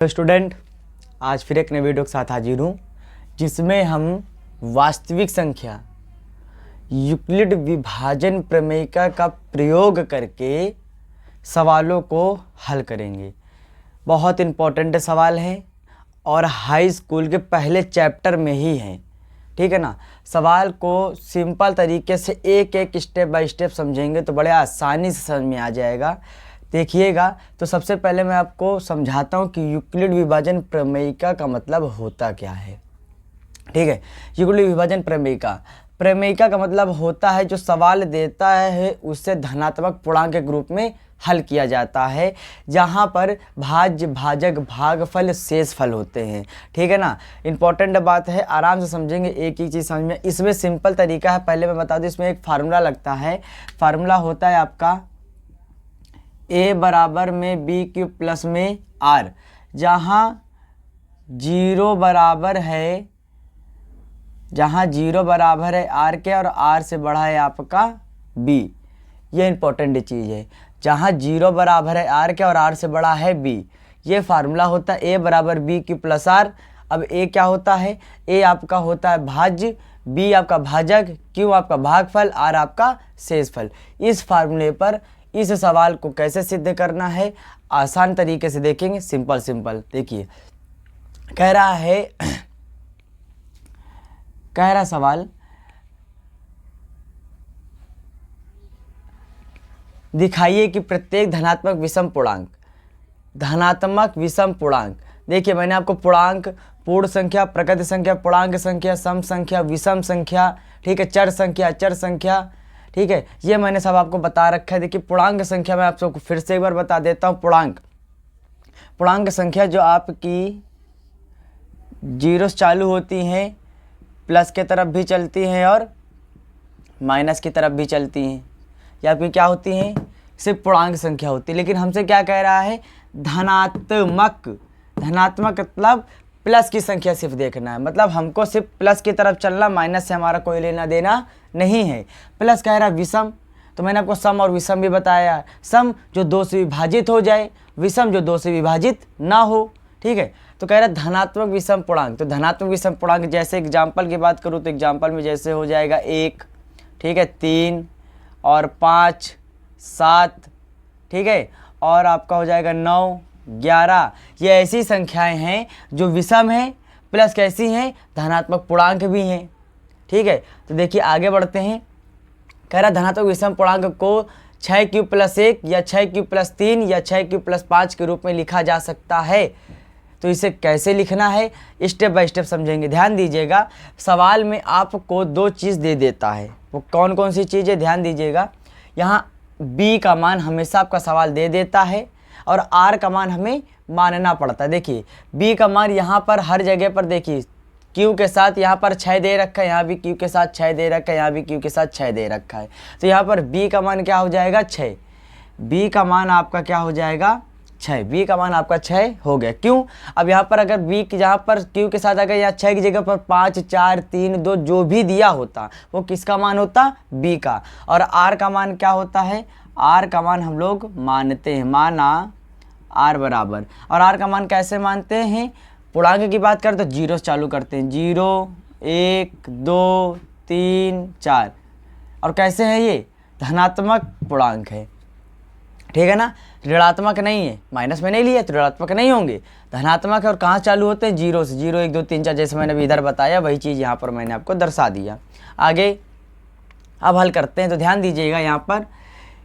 तो स्टूडेंट, आज फिर एक नए वीडियो के साथ हाजिर हूँ जिसमें हम वास्तविक संख्या यूक्लिड विभाजन प्रमेयिका का प्रयोग करके सवालों को हल करेंगे। बहुत इम्पोर्टेंट सवाल हैं और हाई स्कूल के पहले चैप्टर में ही हैं, ठीक है ना। सवाल को सिंपल तरीके से एक एक स्टेप बाय स्टेप समझेंगे तो बड़े आसानी से समझ में आ जाएगा। देखिएगा, तो सबसे पहले मैं आपको समझाता हूँ कि यूक्लिड विभाजन प्रमेयिका का मतलब होता क्या है। ठीक है, यूक्लिड विभाजन प्रमेयिका का मतलब होता है जो सवाल देता है उससे धनात्मक पूर्णांक के रूप में हल किया जाता है, जहाँ पर भाज्य, भाजक, भागफल, शेषफल होते हैं। ठीक है ना, इंपॉर्टेंट बात है, आराम से समझेंगे, एक ही चीज़ समझ में। इसमें सिंपल तरीका है, पहले मैं बता दूँ, इसमें एक फार्मूला लगता है। फार्मूला होता है आपका a बराबर में b क्यूब प्लस में r, जहाँ जीरो बराबर है r के और r से बड़ा है आपका b। ये इंपॉर्टेंट चीज़ है, जहाँ जीरो बराबर है r के और r से बड़ा है b। ये फार्मूला होता है a बराबर b क्यूब प्लस r। अब a क्या होता है? a आपका होता है भाज्य, b आपका भाजक, q आपका भागफल, r आपका शेषफल। इस फार्मूले पर इस सवाल को कैसे सिद्ध करना है आसान तरीके से देखेंगे। सिंपल देखिए, कह रहा सवाल, दिखाइए कि प्रत्येक धनात्मक विषम पूर्णांक, देखिए मैंने आपको पूर्णांक, पूर्ण संख्या, प्रकृति संख्या, पूर्णांक संख्या, सम संख्या, विषम संख्या, ठीक है, चर संख्या, अचर संख्या, ठीक है, ये मैंने सब आपको बता रखा है। देखिए पूर्णांक संख्या मैं आप सबको फिर से एक बार बता देता हूँ। पूर्णांक संख्या जो आपकी जीरो से चालू होती हैं, प्लस के तरफ भी चलती हैं और माइनस की तरफ भी चलती हैं, या फिर क्या होती हैं, सिर्फ पूर्णांक संख्या होती है। लेकिन हमसे क्या कह रहा है? धनात्मक मतलब प्लस की संख्या सिर्फ देखना है, मतलब हमको सिर्फ प्लस की तरफ चलना, माइनस से हमारा कोई लेना देना नहीं है। प्लस कह रहा है विषम, तो मैंने आपको सम और विषम भी बताया। सम जो दो से विभाजित हो जाए, विषम जो दो से विभाजित ना हो, ठीक है। तो कह रहा है धनात्मक विषम पूर्णांक, तो धनात्मक विषम पूर्णांक जैसे एग्जाम्पल की बात करूँ तो एग्जाम्पल में जैसे हो जाएगा 1, ठीक है, 3 और 5, 7, ठीक है, और आपका हो जाएगा 9, 11। ये ऐसी संख्याएं हैं जो विषम हैं, प्लस कैसी हैं, धनात्मक पूर्णांक भी हैं। ठीक है, तो देखिए आगे बढ़ते हैं। कह रहा धनात्मक विषम पूर्णांक को 6 क्यूब प्लस 1 या 6 क्यूब प्लस 3 या 6 क्यूब प्लस 5 के रूप में लिखा जा सकता है। तो इसे कैसे लिखना है स्टेप बाय स्टेप समझेंगे। ध्यान दीजिएगा, सवाल में आपको दो चीज़ दे देता है, वो कौन कौन सी चीज़ है ध्यान दीजिएगा। यहाँ b का मान हमेशा आपका सवाल दे देता है और r का मान हमें मानना पड़ता है। देखिए b का मान यहाँ पर हर जगह पर, देखिए q के साथ यहाँ पर 6 दे रखा है, यहाँ भी q के साथ 6 दे रखा है, यहाँ भी q के साथ 6 दे रखा है। तो यहाँ पर b का मान क्या हो जाएगा? 6। b का मान आपका क्या हो जाएगा? 6। b का मान आपका 6 हो गया। क्यों? अब यहाँ पर अगर b जहाँ पर q के साथ अगर यहाँ 6 की जगह पर 5, 4, 3, 2 जो भी दिया होता वो किसका मान होता? b का। और r का मान क्या होता है? r का मान हम लोग मानते हैं, माना r बराबर। और r का मान कैसे मानते हैं? पूर्णांक की बात करें तो जीरो से चालू करते हैं, 0, 1, 2, 3, 4। और कैसे है ये? धनात्मक पूर्णांक है, ठीक है ना, ऋणात्मक नहीं है, माइनस में नहीं लिया तो ऋणात्मक नहीं होंगे, धनात्मक है। और कहाँ चालू होते हैं? जीरो से। 0, 1, 2, 3, 4 जैसे मैंने अभी इधर बताया वही चीज़ यहाँ पर मैंने आपको दर्शा दिया। आगे अब हल करते हैं, तो ध्यान दीजिएगा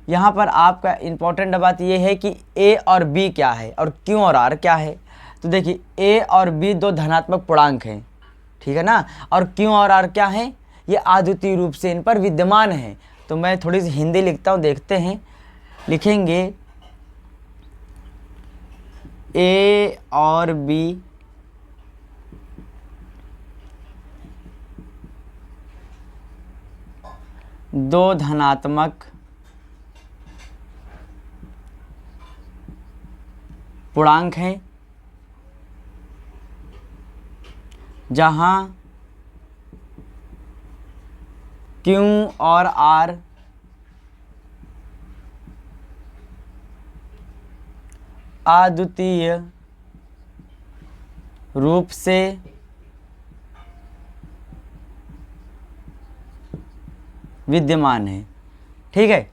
यहाँ पर आपका इम्पोर्टेंट बात ये है कि a और b क्या है और q और r क्या है। तो देखिए a और b दो धनात्मक पूर्णांक हैं, ठीक है ना, और q और r क्या हैं? ये अद्वितीय रूप से इन पर विद्यमान हैं। तो मैं थोड़ी सी हिंदी लिखता हूँ, देखते हैं। लिखेंगे a और b दो धनात्मक पूर्णांक हैं, जहाँ Q और R अद्वितीय रूप से विद्यमान है। ठीक है,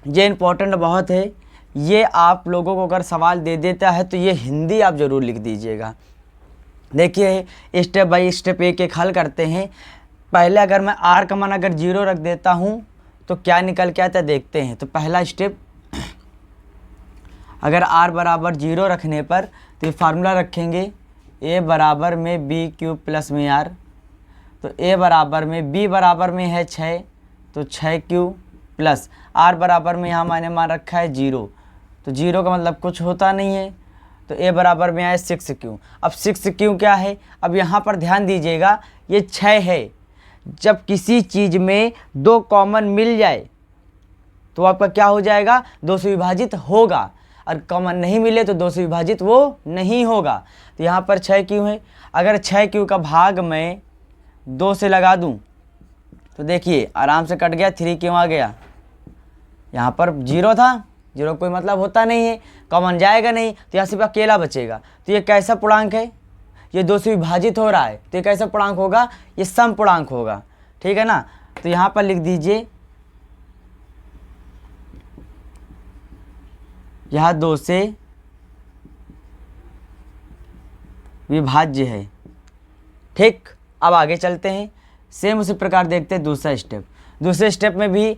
ये इम्पोर्टेंट बहुत है। ये आप लोगों को अगर सवाल दे देता है तो ये हिंदी आप ज़रूर लिख दीजिएगा। देखिए स्टेप बाय स्टेप एक एक हल करते हैं। पहले अगर मैं r का मान अगर 0 रख देता हूँ तो क्या निकल के आता है देखते हैं। तो पहला स्टेप, अगर r बराबर 0 रखने पर तो ये फार्मूला रखेंगे a बराबर में b³ प्लस में r। तो a बराबर में b बराबर में है 6 तो 6³ प्लस r बराबर में यहाँ मैंने मान रखा है 0। तो 0 का मतलब कुछ होता नहीं है, तो a बराबर में आए 6³ अब 6³ क्या है, अब यहाँ पर ध्यान दीजिएगा ये 6 है। जब किसी चीज़ में 2 कॉमन मिल जाए तो आपका क्या हो जाएगा, 2 से विभाजित होगा, और कॉमन नहीं मिले तो 2 से विभाजित वो नहीं होगा। तो यहाँ पर 6³ है। अगर 6³ का भाग मैं 2 से लगा दूँ तो देखिए आराम से कट गया, 3³ आ गया। यहाँ पर 0 था, 0 कोई मतलब होता नहीं है, कॉमन जाएगा नहीं, तो यहाँ सिर्फ अकेला बचेगा। तो ये कैसा पूर्णांक है, ये 2 से विभाजित हो रहा है, तो ये कैसा पूर्णांक होगा, ये सम पूर्णांक होगा। ठीक है ना, तो यहाँ पर लिख दीजिए यह 2 से विभाज्य है। ठीक, अब आगे चलते हैं। सेम उसी प्रकार देखते हैं दूसरा स्टेप। दूसरे स्टेप में भी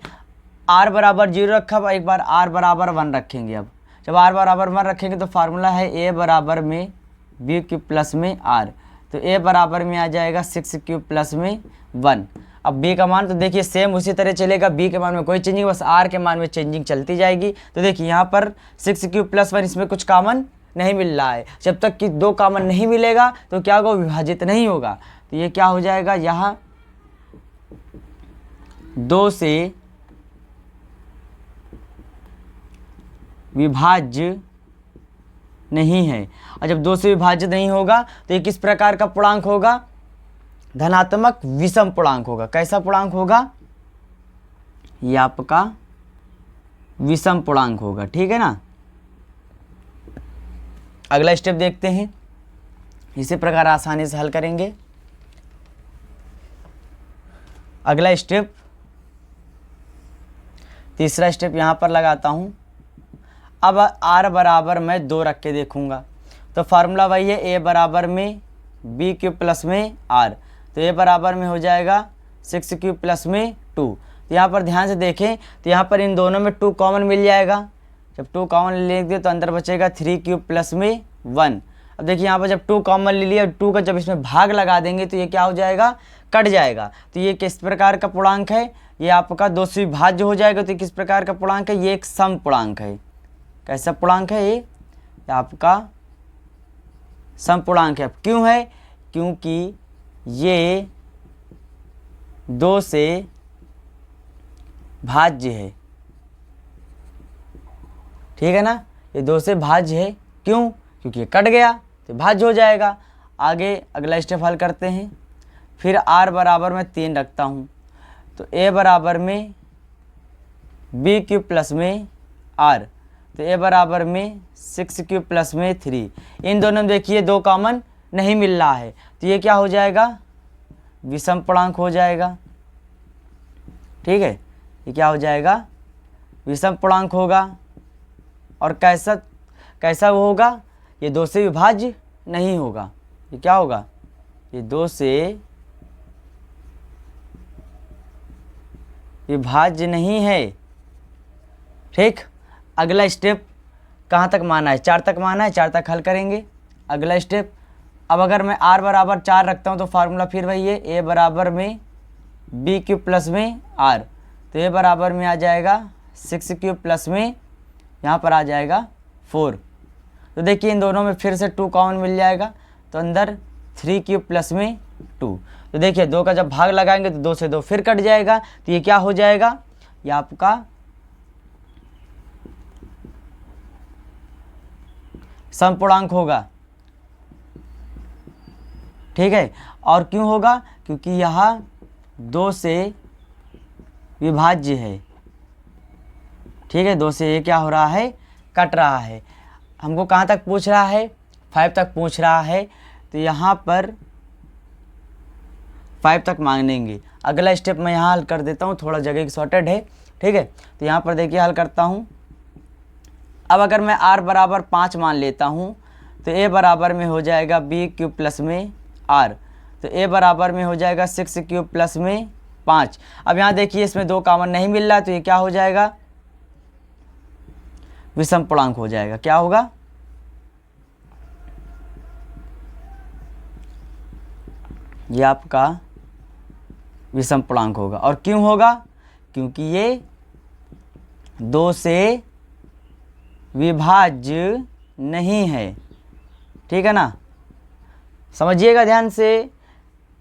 r बराबर 0 रखा, अब एक बार r बराबर 1 रखेंगे। अब जब r बराबर 1 रखेंगे तो फार्मूला है a बराबर में b³ प्लस में r। तो a बराबर में आ जाएगा 6³ प्लस में 1। अब b का मान तो देखिए सेम उसी तरह चलेगा, b के मान में कोई चेंजिंग, बस r के मान में चेंजिंग चलती जाएगी। तो देखिए यहाँ पर 6³ प्लस 1, इसमें कुछ कॉमन नहीं मिल रहा है। जब तक कि 2 कॉमन नहीं मिलेगा तो क्या होगा, विभाजित नहीं होगा। तो ये क्या हो जाएगा, यहाँ 2 से विभाज्य नहीं है। और जब 2 से विभाजित नहीं होगा तो ये किस प्रकार का पूर्णांक होगा, धनात्मक विषम पूर्णांक होगा। कैसा पूर्णांक होगा, ये आपका विषम पूर्णांक होगा। ठीक है ना, अगला स्टेप देखते हैं, इसी प्रकार आसानी से हल करेंगे। अगला स्टेप, तीसरा स्टेप यहाँ पर लगाता हूँ। अब r बराबर मैं 2 रख के देखूँगा, तो फार्मूला वही है a बराबर में b³ प्लस में r। तो a बराबर में हो जाएगा 6³ प्लस में 2। तो यहाँ पर ध्यान से देखें तो यहाँ पर इन दोनों में 2 कॉमन मिल जाएगा। जब 2 कॉमन ले लेंगे तो अंदर बचेगा 3³ प्लस में 1। अब देखिए यहाँ पर जब 2 कॉमन ले लिया, 2 का जब इसमें भाग लगा देंगे तो ये क्या हो जाएगा, कट जाएगा। तो ये किस प्रकार का पूर्णांक है, ये आपका 2 से विभाज्य हो जाएगा। तो किस प्रकार का पूर्णांक है, ये एक सम पूर्णांक है। कैसा पूर्णांक है, ये आपका सम पूर्णांक है। क्यों है, क्योंकि ये 2 से भाज्य है। ठीक है ना, ये 2 से भाज्य है। क्यों, क्योंकि ये कट गया तो भाज्य हो जाएगा। आगे अगला स्टेप हल करते हैं। फिर r बराबर में 3 रखता हूँ, तो a बराबर में b³ प्लस में r। तो a बराबर में 6³ प्लस में 3। इन दोनों में देखिए 2 कॉमन नहीं मिल रहा है, तो ये क्या हो जाएगा, विषम पूर्णांक हो जाएगा। ठीक है, ये क्या हो जाएगा, विषम पूर्णांक होगा। और कैसा वो होगा, ये 2 से विभाज्य नहीं होगा। ये क्या होगा, ये 2 से विभाज्य नहीं है। ठीक, अगला स्टेप कहाँ तक माना है, 4 तक माना है, 4 तक हल करेंगे। अगला स्टेप, अब अगर मैं r बराबर 4 रखता हूँ तो फार्मूला फिर वही है, a बराबर में b³ प्लस में r। तो a बराबर में आ जाएगा 6³ प्लस में यहाँ पर आ जाएगा 4। तो देखिए इन दोनों में फिर से 2 कॉमन मिल जाएगा, तो अंदर 3³ प्लस में 2। तो देखिए 2 का जब भाग लगाएंगे तो 2 से 2 फिर कट जाएगा। तो ये क्या हो जाएगा, ये आपका सम पूर्णांक होगा। ठीक है, और क्यों होगा, क्योंकि यह 2 से विभाज्य है। ठीक है, 2 से ये क्या हो रहा है, कट रहा है। हमको कहाँ तक पूछ रहा है, 5 तक पूछ रहा है। तो यहाँ पर 5 तक मांगेंगे। अगला स्टेप मैं यहाँ हल कर देता हूँ, थोड़ा जगह की शॉर्टेज है, ठीक है। तो यहाँ पर देखिए हल करता हूँ। अब अगर मैं r बराबर 5 मान लेता हूँ तो a बराबर में हो जाएगा b क्यूब प्लस में r, तो a बराबर में हो जाएगा 6 क्यूब प्लस में 5। अब यहाँ देखिए इसमें 2 कॉमन नहीं मिल रहा, तो ये क्या हो जाएगा, विषम पूर्णांक हो जाएगा। क्या होगा, ये आपका विषम पूर्णांक होगा। और क्यों होगा, क्योंकि ये 2 से विभाज्य नहीं है, ठीक है ना। समझिएगा ध्यान से,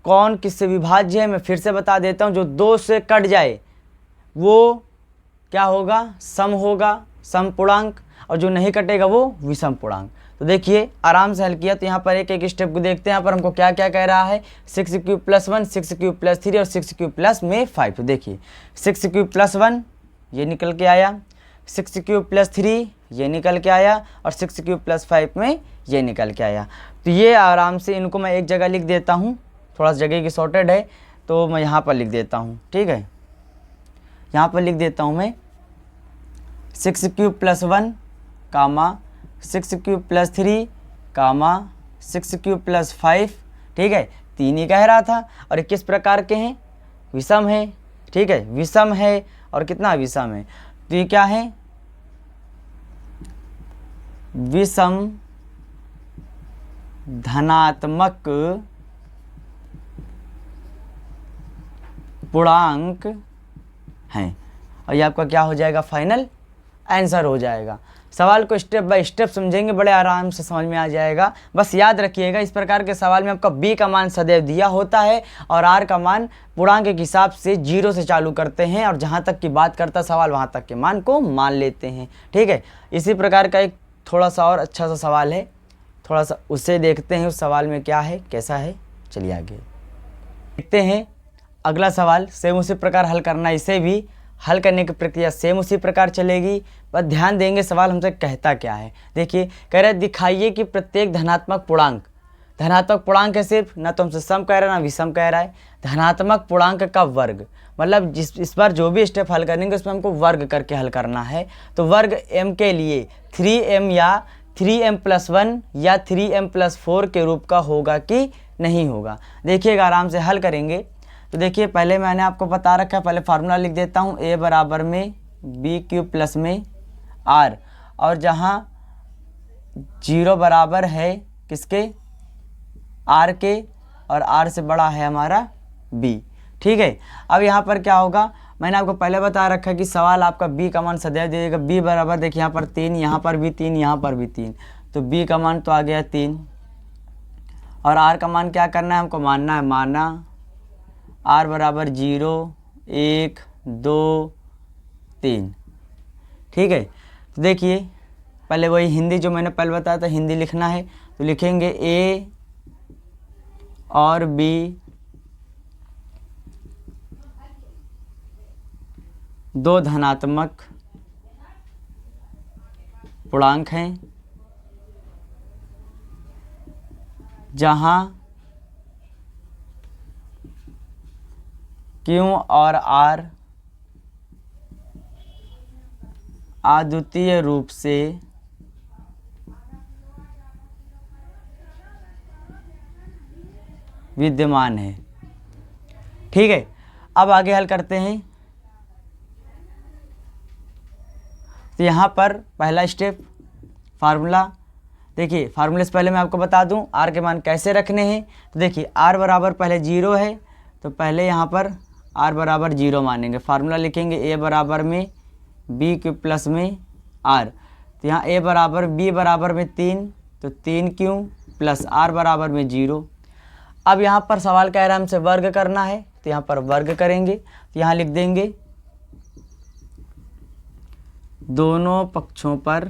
कौन किससे विभाज्य है मैं फिर से बता देता हूँ। जो 2 से कट जाए वो क्या होगा, सम होगा, सम पूर्णांक, और जो नहीं कटेगा वो विषम पूर्णांक। तो देखिए आराम से हल किया। तो यहाँ पर एक एक स्टेप को देखते हैं। यहाँ पर हमको क्या क्या कह रहा है, 6 क्यूब प्लस 1, 6 क्यूब प्लस 3 और 6 क्यूब प्लस में 5। तो देखिए 6 क्यूब प्लस 1 ये निकल के आया, 6 क्यूब प्लस 3 ये निकल के आया, और 6 क्यूब प्लस 5 में ये निकल के आया। तो ये आराम से इनको मैं एक जगह लिख देता हूँ, थोड़ा सा जगह की शॉर्टेज है तो मैं यहाँ पर लिख देता हूँ, ठीक है। यहाँ पर लिख देता हूँ मैं 6 क्यूब प्लस 1 कामा 6 क्यूब प्लस 3 कामा 6 क्यूब प्लस 5, ठीक है। 3 ही कह रहा था, और ये किस प्रकार के हैं, विषम है, ठीक है, विषम है। और कितना विषम है, तो ये क्या है, विषम धनात्मक पूर्णांक हैं। और ये आपका क्या हो जाएगा, फाइनल आंसर हो जाएगा। सवाल को स्टेप बाय स्टेप समझेंगे, बड़े आराम से समझ में आ जाएगा। बस याद रखिएगा, इस प्रकार के सवाल में आपका b का मान सदैव दिया होता है, और r का मान पूर्णांक के हिसाब से 0 से चालू करते हैं, और जहां तक की बात करता सवाल वहां तक के मान को मान लेते हैं, ठीक है। इसी प्रकार का एक थोड़ा सा और अच्छा सा सवाल है, थोड़ा सा उससे देखते हैं उस सवाल में क्या है, कैसा है। चलिए आगे देखते हैं। अगला सवाल सेम उसी प्रकार हल करना, इसे भी हल करने की प्रक्रिया सेम उसी प्रकार चलेगी। बस ध्यान देंगे सवाल हमसे कहता क्या है। देखिए कह रहा है दिखाइए कि प्रत्येक धनात्मक पूर्णांक है सिर्फ, ना तो हमसे सम कह रहा है ना विषम कह रहा है। धनात्मक पूर्णांक का वर्ग, मतलब इस बार जो भी स्टेप हल करेंगे उसमें हमको वर्ग करके हल करना है। तो वर्ग m के लिए 3m या 3m+1 या 3m+4 के रूप का होगा कि नहीं होगा। देखिएगा आराम से हल करेंगे। तो देखिए पहले मैंने आपको बता रखा है, पहले फार्मूला लिख देता हूँ, a बराबर में b क्यूब प्लस में r, और जहाँ 0 बराबर है किसके, r के, और r से बड़ा है हमारा b, ठीक है। अब यहाँ पर क्या होगा, मैंने आपको पहले बता रखा है कि सवाल आपका b का मान सदैव देगा। b बराबर देखिए यहाँ पर 3, यहाँ पर भी 3, यहाँ पर भी 3, तो b का मान तो आ गया 3, और r का मान क्या करना है, हमको माना r बराबर 0, 1, 2, 3, ठीक है। तो देखिए पहले वही हिंदी जो मैंने पहले बताया था, हिंदी लिखना है तो लिखेंगे a और b दो धनात्मक पूर्णांक हैं, जहाँ Q और R अद्वितीय रूप से विद्यमान है, ठीक है। अब आगे हल करते हैं। तो यहाँ पर पहला स्टेप फार्मूला, देखिए फार्मूले से पहले मैं आपको बता दूं r के मान कैसे रखने हैं। तो देखिए r बराबर पहले 0 है, तो पहले यहाँ पर r बराबर 0 मानेंगे। फार्मूला लिखेंगे a बराबर में b क्यूब प्लस में r, तो यहाँ a बराबर b बराबर में 3, तो 3 क्यूब प्लस r बराबर में 0। अब यहाँ पर सवाल कह रहा है हमसे वर्ग करना है, तो यहाँ पर वर्ग करेंगे। तो यहाँ लिख देंगे दोनों पक्षों पर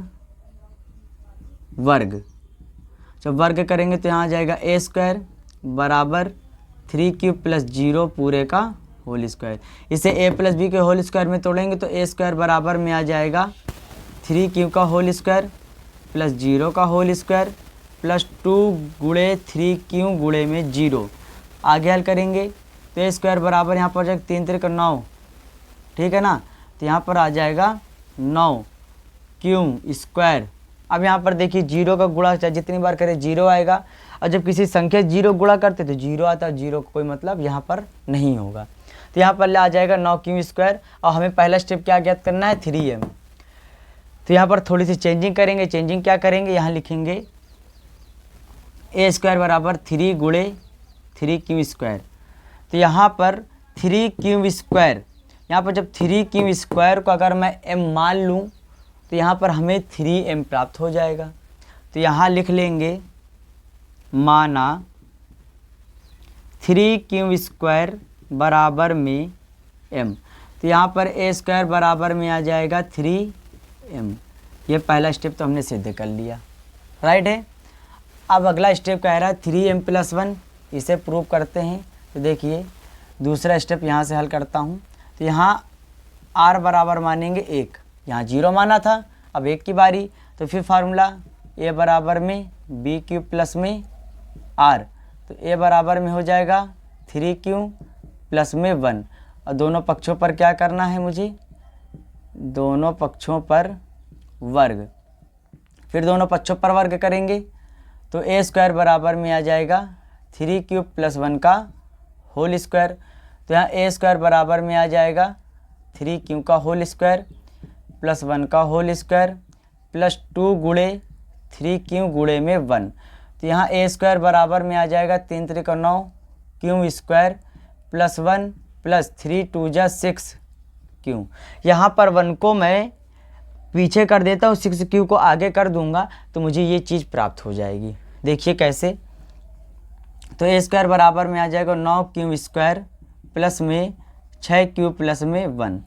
वर्ग। जब वर्ग करेंगे तो यहाँ आ जाएगा a स्क्वायर बराबर 3 क्यूब प्लस 0 पूरे का होल स्क्वायर। इसे a प्लस बी के होल स्क्वायर में तोड़ेंगे तो a स्क्वायर बराबर में आ जाएगा 3 क्यूब का होल स्क्वायर प्लस 0 का होल स्क्वायर प्लस 2 गुणे 3q गुणे में 0। आगे हल करेंगे तो ए स्क्वायर बराबर यहाँ पर जाएगा 3 3 9, ठीक है ना। तो यहाँ पर आ जाएगा 9q स्क्वायर। अब यहाँ पर देखिए 0 का गुणा चाहे जितनी बार करें 0 आएगा, और जब किसी संख्या 0 गुणा करते तो 0 आता है, 0 का कोई मतलब यहाँ पर नहीं होगा। तो यहाँ पर आ जाएगा 9q स्क्वायर, और हमें पहला स्टेप क्या ज्ञात करना है 3m। तो यहाँ पर थोड़ी सी चेंजिंग करेंगे। चेंजिंग क्या करेंगे, यहाँ लिखेंगे ए स्क्वायर बराबर 3 गुणे 3q स्क्वायर। तो यहाँ पर 3q स्क्वायर, यहाँ पर जब 3q स्क्वायर को अगर मैं m मान लूँ तो यहाँ पर हमें 3m प्राप्त हो जाएगा। तो यहाँ लिख लेंगे माना 3q स्क्वायर बराबर में m। तो यहाँ पर ए स्क्वायर बराबर में आ जाएगा 3m। ये पहला स्टेप तो हमने सिद्ध कर लिया, राइट है। अब अगला स्टेप कह रहा है 3m + 1, इसे प्रूव करते हैं। तो देखिए दूसरा स्टेप यहाँ से हल करता हूँ। तो यहाँ r बराबर मानेंगे 1, यहाँ 0 माना था, अब 1 की बारी। तो फिर फार्मूला a बराबर में b³ प्लस में r। तो a बराबर में हो जाएगा 3q प्लस में 1, और दोनों पक्षों पर क्या करना है मुझे, दोनों पक्षों पर वर्ग। फिर दोनों पक्षों पर वर्ग करेंगे तो ए स्क्वायर बराबर में आ जाएगा 3q प्लस 1 का होल स्क्वायर। तो यहाँ ए स्क्वायर बराबर में आ जाएगा 3q का होल स्क्वायर प्लस 1 का होल स्क्वायर प्लस 2 गुणे 3q गुणे में 1। तो यहाँ ए स्क्वायर बराबर में आ जाएगा 3 3 9 q square plus 1 plus 3 2 6 q। यहाँ पर 1 को मैं पीछे कर देता हूँ, 6q को आगे कर दूंगा तो मुझे ये चीज़ प्राप्त हो जाएगी। देखिए कैसे। तो ए स्क्वायर बराबर में आ जाएगा 9q स्क्वायर प्लस में 6q प्लस में 1।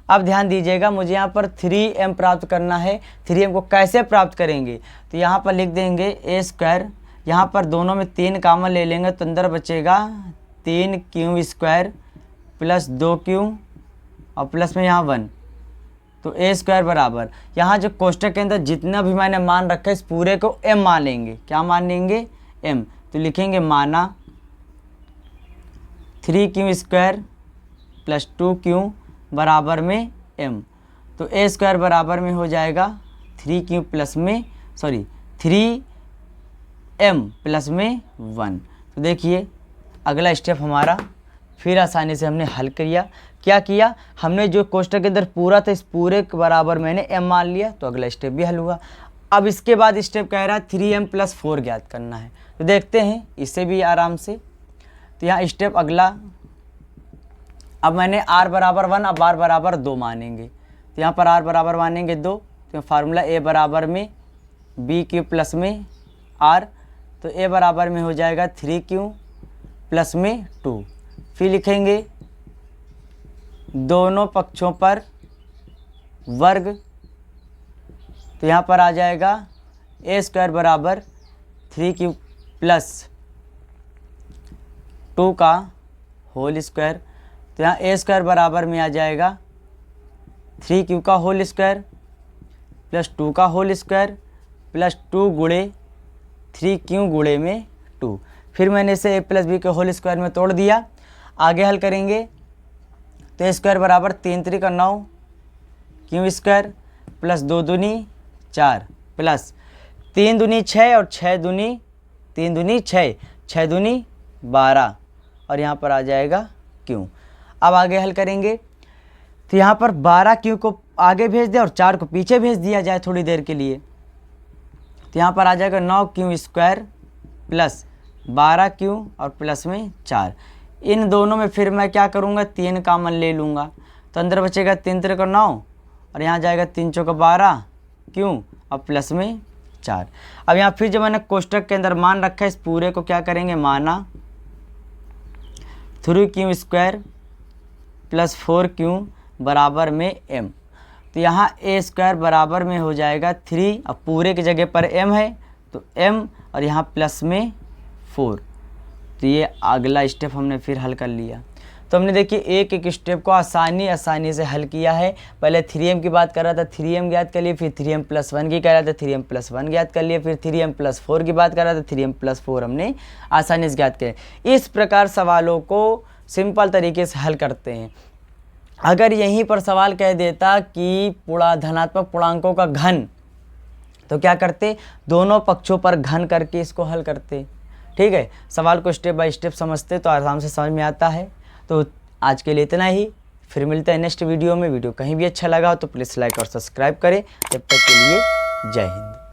अब ध्यान दीजिएगा, मुझे यहाँ पर 3m प्राप्त करना है। 3m को कैसे प्राप्त करेंगे, तो यहाँ पर लिख देंगे ए स्क्वायर, यहाँ पर दोनों में 3 कॉमन ले लेंगे तो अंदर बचेगा 3q स्क्वायर प्लस 2q और प्लस में यहाँ 1। तो ए स्क्वायर बराबर यहाँ जो कोष्टक के अंदर जितना भी मैंने मान रखा है इस पूरे को m मान लेंगे। क्या मान लेंगे, m। तो लिखेंगे माना 3q स्क्वायर प्लस 2q बराबर में m। तो ए स्क्वायर बराबर में हो जाएगा 3q प्लस में 3m प्लस में 1। तो देखिए अगला स्टेप हमारा फिर आसानी से हमने हल किया। क्या किया हमने, जो कोष्टक के अंदर पूरा था इस पूरे के बराबर मैंने m मान लिया, तो अगला स्टेप भी हल हुआ। अब इसके बाद स्टेप कह रहा है 3m + 4 ज्ञात करना है। तो देखते हैं इससे भी आराम से। तो यहाँ स्टेप अगला, अब मैंने r बराबर 1, अब r बराबर 2 मानेंगे। तो यहाँ पर r बराबर मानेंगे 2, तो फार्मूला a बराबर में b³ प्लस में r। तो a बराबर में हो जाएगा 3q प्लस में 2। फिर लिखेंगे दोनों पक्षों पर वर्ग। तो यहाँ पर आ जाएगा ए स्क्वायर बराबर 3q प्लस 2 का होल स्क्वायर। तो यहाँ ए स्क्वायर बराबर में आ जाएगा 3q का होल स्क्वायर प्लस 2 का होल स्क्वायर प्लस 2 गुणे 3q गुणे में 2। फिर मैंने इसे ए प्लस बी के होल स्क्वायर में तोड़ दिया। आगे हल करेंगे तो ए स्क्वायर बराबर 3 3 9 q स्क्वायर प्लस 2 दूनी 4 प्लस 3 दूनी 6 और 6 दूनी 3 दूनी 6, 6 दूनी 12 और यहाँ पर आ जाएगा q। अब आगे हल करेंगे तो यहाँ पर 12q को आगे भेज दिया और 4 को पीछे भेज दिया जाए थोड़ी देर के लिए। तो यहाँ पर आ जाएगा 9q स्क्वायर प्लस 12q और प्लस में 4। इन दोनों में फिर मैं क्या करूँगा, 3 कॉमन ले लूँगा। तो अंदर बचेगा 3 3 9 और यहाँ जाएगा 3 4 12 q और प्लस में 4। अब यहाँ फिर जो मैंने कोष्टक के अंदर मान रखा है इस पूरे को क्या करेंगे, माना 3q स्क्वायर प्लस 4q बराबर में m। तो यहाँ ए स्क्वायर बराबर में हो जाएगा 3, अब पूरे की जगह पर m है तो m और यहाँ प्लस में 4। तो ये अगला स्टेप हमने फिर हल कर लिया। तो हमने देखिए एक एक स्टेप को आसानी से हल किया है। पहले 3m की बात कर रहा था, 3m ज्ञात कर लिए, फिर 3m+1 की कर रहा था, 3m+1 ज्ञात कर लिए, फिर 3m+4 की बात कर रहा था, 3m+4 हमने आसानी से ज्ञात किए। इस प्रकार सवालों को सिंपल तरीके से हल करते हैं। अगर यहीं पर सवाल कह देता कि धनात्मक पूर्णांकों का घन, तो क्या करते, दोनों पक्षों पर घन करके इसको हल करते। ठीक है, सवाल को स्टेप बाय स्टेप समझते तो आराम से समझ में आता है। तो आज के लिए इतना ही, फिर मिलते हैं नेक्स्ट वीडियो में। वीडियो कहीं भी अच्छा लगा हो तो प्लीज़ लाइक और सब्सक्राइब करें। जब तक के लिए जय हिंद।